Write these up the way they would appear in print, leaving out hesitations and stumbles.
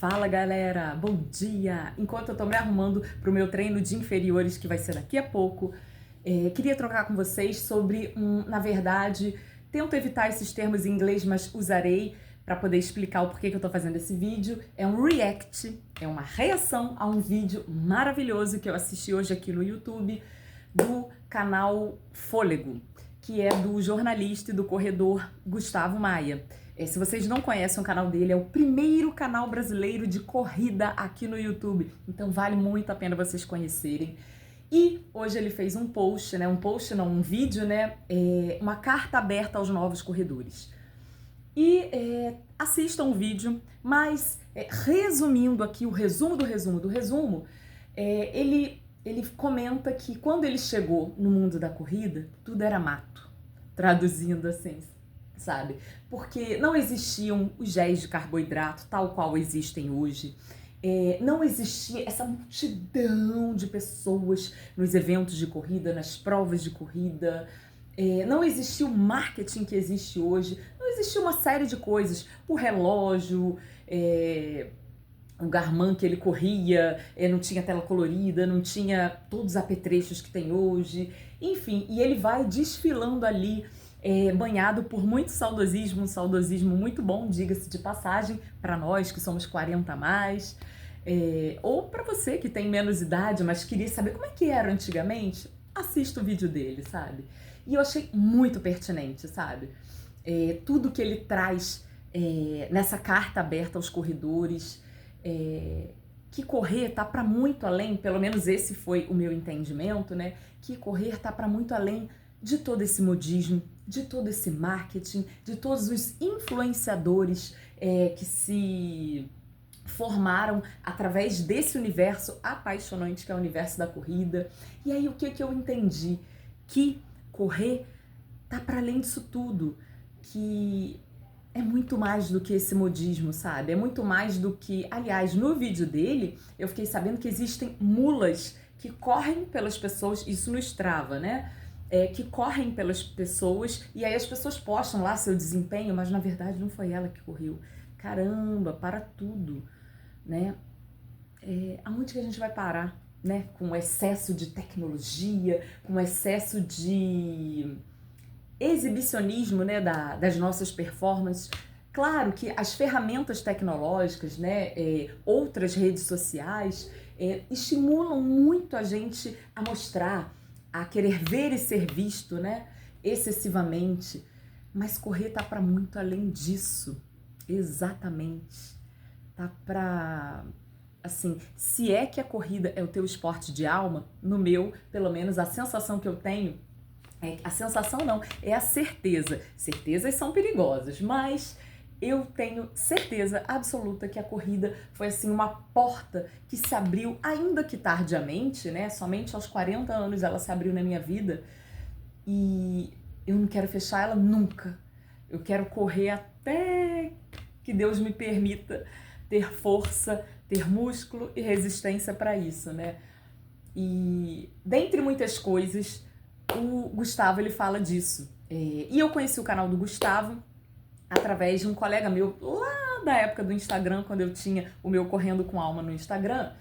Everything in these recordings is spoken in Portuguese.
Fala galera, bom dia! Enquanto eu tô me arrumando pro meu treino de inferiores, que vai ser daqui a pouco, queria trocar com vocês sobre, na verdade, tento evitar esses termos em inglês, mas usarei para poder explicar o porquê que eu tô fazendo esse vídeo. É um react, é uma reação a um vídeo maravilhoso que eu assisti hoje aqui no YouTube, do canal Fôlego, que é do jornalista e do corredor Gustavo Maia. Se vocês não conhecem o canal dele, é o primeiro canal brasileiro de corrida aqui no YouTube, então vale muito a pena vocês conhecerem. E hoje ele fez um post, um vídeo, uma carta aberta aos novos corredores. E assistam o vídeo, mas resumindo aqui, o resumo do resumo do resumo, ele comenta que quando ele chegou no mundo da corrida, tudo era mato, traduzindo assim, sabe? Porque não existiam os géis de carboidrato tal qual existem hoje. Não existia essa multidão de pessoas nos eventos de corrida, nas provas de corrida. Não existia o marketing que existe hoje. Não existia uma série de coisas. O relógio, o Garmin que ele corria, não tinha tela colorida, não tinha todos os apetrechos que tem hoje. Enfim, e ele vai desfilando ali, banhado por muito saudosismo, um saudosismo muito bom, diga-se de passagem, para nós que somos 40 a mais, ou para você que tem menos idade, mas queria saber como é que era antigamente, assista o vídeo dele, sabe? E eu achei muito pertinente, sabe? Tudo que ele traz nessa carta aberta aos corredores, que correr tá para muito além, pelo menos esse foi o meu entendimento, né? Que correr tá para muito além de todo esse modismo, de todo esse marketing, de todos os influenciadores que se formaram através desse universo apaixonante que é o universo da corrida. E aí o que eu entendi? Que correr tá para além disso tudo, que é muito mais do que esse modismo, sabe? É muito mais do que... Aliás, no vídeo dele, eu fiquei sabendo que existem mulas que correm pelas pessoas, isso no Strava, né? Que correm pelas pessoas, e aí as pessoas postam lá seu desempenho, mas na verdade não foi ela que correu. Caramba, para tudo, né? Aonde que a gente vai parar, né? Com o excesso de tecnologia, com o excesso de exibicionismo, né, das nossas performances. Claro que as ferramentas tecnológicas, né, outras redes sociais, estimulam muito a gente a mostrar, a querer ver e ser visto, né, excessivamente. Mas correr tá para muito além disso. Exatamente. Tá para... Assim, se é que a corrida é o teu esporte de alma, no meu, pelo menos, a sensação que eu tenho, a sensação não, é a certeza. Certezas são perigosas, mas eu tenho certeza absoluta que a corrida foi assim uma porta que se abriu, ainda que tardiamente, né? Somente aos 40 anos ela se abriu na minha vida e eu não quero fechar ela nunca. Eu quero correr até que Deus me permita ter força, ter músculo e resistência para isso, né? E dentre muitas coisas, o Gustavo, ele fala disso. E eu conheci o canal do Gustavo através de um colega meu, lá da época do Instagram, quando eu tinha o meu Correndo com Alma no Instagram,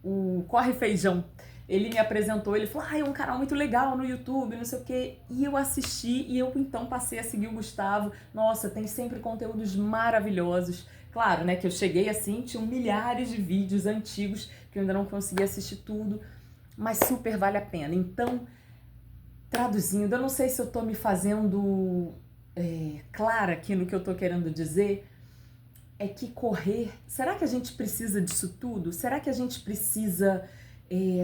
o Corre Feijão. Ele me apresentou, ele falou, é um canal muito legal no YouTube, não sei o quê. E eu assisti e eu então passei a seguir o Gustavo. Nossa, tem sempre conteúdos maravilhosos. Claro, né, que eu cheguei assim, tinham milhares de vídeos antigos que eu ainda não consegui assistir tudo, mas super vale a pena. Então, traduzindo, eu não sei se eu tô me fazendo clara aqui no que eu tô querendo dizer, é que correr, será que a gente precisa disso tudo? Será que a gente precisa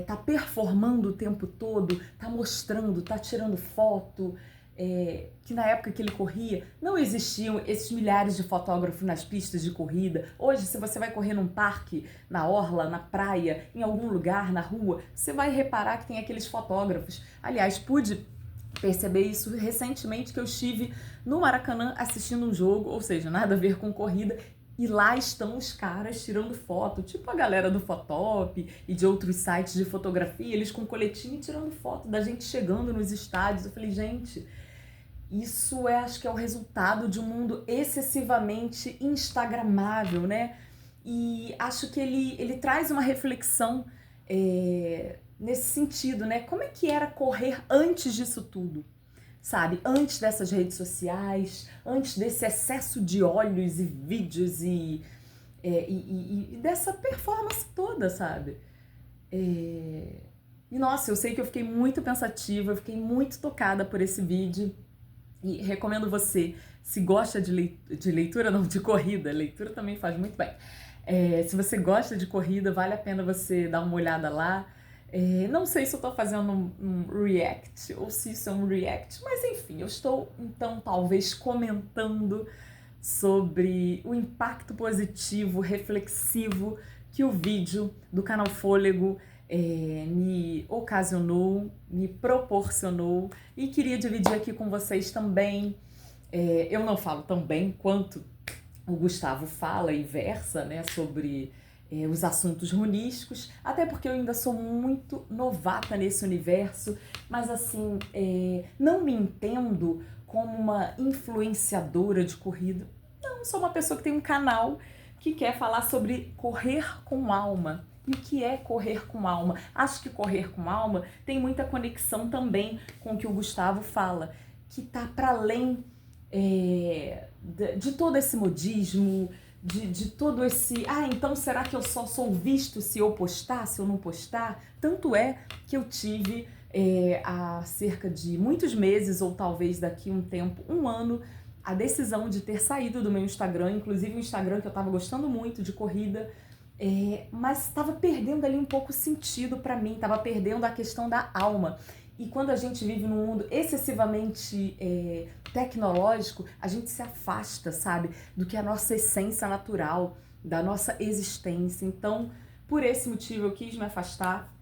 tá performando o tempo todo, tá mostrando, tá tirando foto, que na época que ele corria, não existiam esses milhares de fotógrafos nas pistas de corrida. Hoje, se você vai correr num parque, na orla, na praia, em algum lugar, na rua, você vai reparar que tem aqueles fotógrafos. Aliás, pude perceber isso recentemente que eu estive no Maracanã assistindo um jogo, ou seja, nada a ver com corrida, e lá estão os caras tirando foto, tipo a galera do Fotop e de outros sites de fotografia, eles com coletinho tirando foto da gente chegando nos estádios. Eu falei, gente, isso acho que é o resultado de um mundo excessivamente instagramável, né? e acho que ele traz uma reflexão nesse sentido, né? Como é que era correr antes disso tudo? Sabe, antes dessas redes sociais, antes desse excesso de olhos e vídeos e dessa performance toda, sabe? E nossa, eu sei que eu fiquei muito pensativa, eu fiquei muito tocada por esse vídeo e recomendo você, se gosta de leitura, não, de corrida, leitura também faz muito bem. Se você gosta de corrida, vale a pena você dar uma olhada lá. Não sei se eu tô fazendo um react ou se isso é um react, mas enfim, eu estou então talvez comentando sobre o impacto positivo, reflexivo que o vídeo do canal Fôlego me ocasionou, me proporcionou e queria dividir aqui com vocês também. Eu não falo tão bem quanto o Gustavo fala e versa, né, sobre os assuntos runísticos, até porque eu ainda sou muito novata nesse universo, mas assim, não me entendo como uma influenciadora de corrida. Não, sou uma pessoa que tem um canal que quer falar sobre correr com alma. E o que é correr com alma? Acho que correr com alma tem muita conexão também com o que o Gustavo fala, que tá para além de todo esse modismo, de todo esse... então será que eu só sou visto se eu postar, se eu não postar? Tanto é que eu tive há cerca de muitos meses, ou talvez daqui um tempo, um ano, a decisão de ter saído do meu Instagram, inclusive um Instagram que eu estava gostando muito de corrida, mas estava perdendo ali um pouco o sentido para mim, estava perdendo a questão da alma. E quando a gente vive num mundo excessivamente tecnológico, a gente se afasta, sabe, do que é a nossa essência natural, da nossa existência. Então, por esse motivo, eu quis me afastar,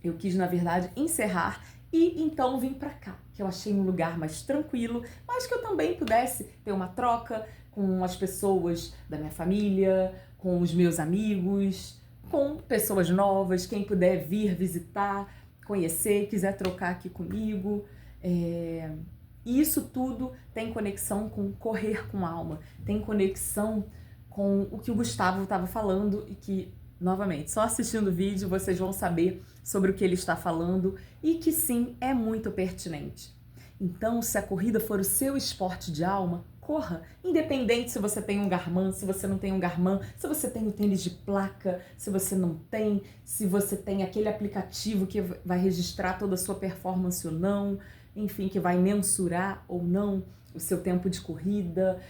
eu quis, na verdade, encerrar e então vim pra cá, que eu achei um lugar mais tranquilo, mas que eu também pudesse ter uma troca com as pessoas da minha família, com os meus amigos, com pessoas novas, quem puder vir visitar, conhecer, quiser trocar aqui comigo. E isso tudo tem conexão com correr com alma, tem conexão com o que o Gustavo estava falando e que, novamente, só assistindo o vídeo vocês vão saber sobre o que ele está falando e que sim, é muito pertinente. Então, se a corrida for o seu esporte de alma, corra, independente se você tem um Garmin, se você não tem um Garmin, se você tem o tênis de placa, se você não tem, se você tem aquele aplicativo que vai registrar toda a sua performance ou não, enfim, que vai mensurar ou não o seu tempo de corrida.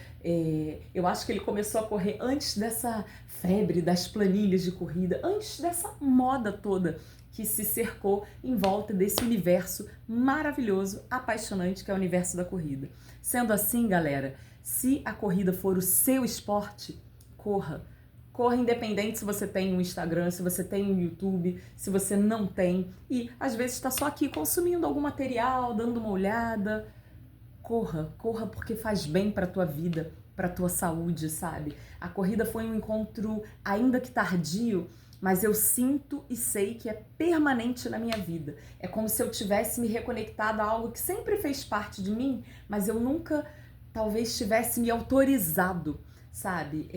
Eu acho que ele começou a correr antes dessa febre das planilhas de corrida, antes dessa moda toda que se cercou em volta desse universo maravilhoso, apaixonante que é o universo da corrida. Sendo assim, galera, se a corrida for o seu esporte, corra. Corra independente se você tem um Instagram, se você tem um YouTube, se você não tem. E às vezes está só aqui consumindo algum material, dando uma olhada. Corra, corra porque faz bem para a tua vida, para a tua saúde, sabe? A corrida foi um encontro ainda que tardio, mas eu sinto e sei que é permanente na minha vida. É como se eu tivesse me reconectado a algo que sempre fez parte de mim, mas eu nunca, talvez, tivesse me autorizado, sabe?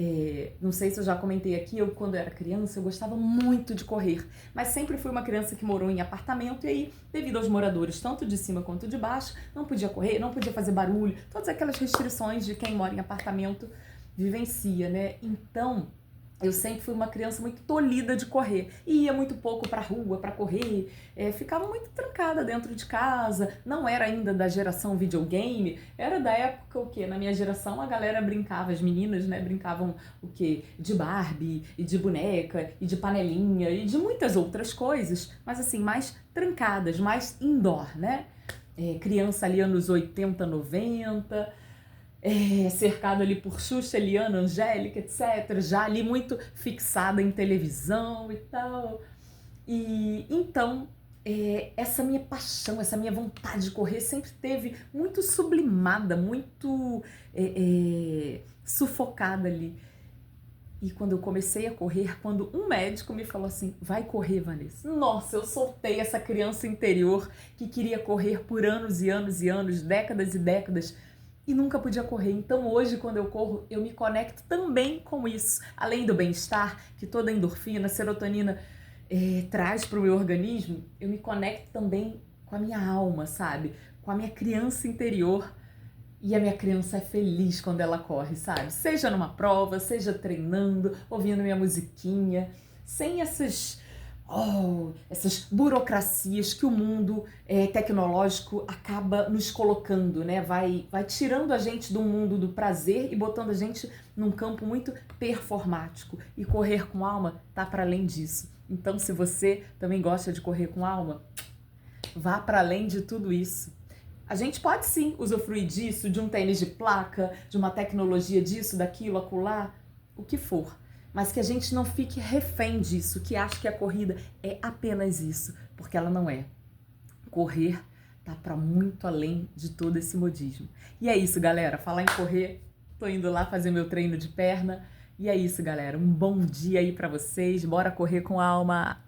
Não sei se eu já comentei aqui, eu quando era criança, eu gostava muito de correr, mas sempre fui uma criança que morou em apartamento e aí, devido aos moradores, tanto de cima quanto de baixo, não podia correr, não podia fazer barulho, todas aquelas restrições de quem mora em apartamento vivencia, né? Então, eu sempre fui uma criança muito tolhida de correr, e ia muito pouco pra rua pra correr, ficava muito trancada dentro de casa, não era ainda da geração videogame, era da época o quê? Na minha geração a galera brincava, as meninas, né, brincavam o quê? De Barbie, e de boneca, e de panelinha, e de muitas outras coisas, mas assim, mais trancadas, mais indoor, né? Criança ali anos 80, 90... cercado ali por Xuxa, Eliana, Angélica, etc. Já ali muito fixada em televisão e tal. E então, essa minha paixão, essa minha vontade de correr sempre teve muito sublimada, muito sufocada ali. E quando eu comecei a correr, quando um médico me falou assim, vai correr, Vanessa. Nossa, eu soltei essa criança interior que queria correr por anos e anos e anos, décadas e décadas. e nunca podia correr. Então hoje, quando eu corro, eu me conecto também com isso. Além do bem-estar, que toda endorfina, serotonina traz para o meu organismo, eu me conecto também com a minha alma, sabe? Com a minha criança interior. E a minha criança é feliz quando ela corre, sabe? Seja numa prova, seja treinando, ouvindo minha musiquinha, sem essas burocracias que o mundo tecnológico acaba nos colocando, né? Vai tirando a gente do mundo do prazer e botando a gente num campo muito performático. E correr com alma tá para além disso. Então, se você também gosta de correr com alma, vá para além de tudo isso. A gente pode sim usufruir disso, de um tênis de placa, de uma tecnologia disso, daquilo, acolá, o que for. Mas que a gente não fique refém disso, que ache que a corrida é apenas isso, porque ela não é. Correr tá para muito além de todo esse modismo. E é isso, galera. Falar em correr, tô indo lá fazer meu treino de perna. E é isso, galera. Um bom dia aí para vocês. Bora correr com a alma.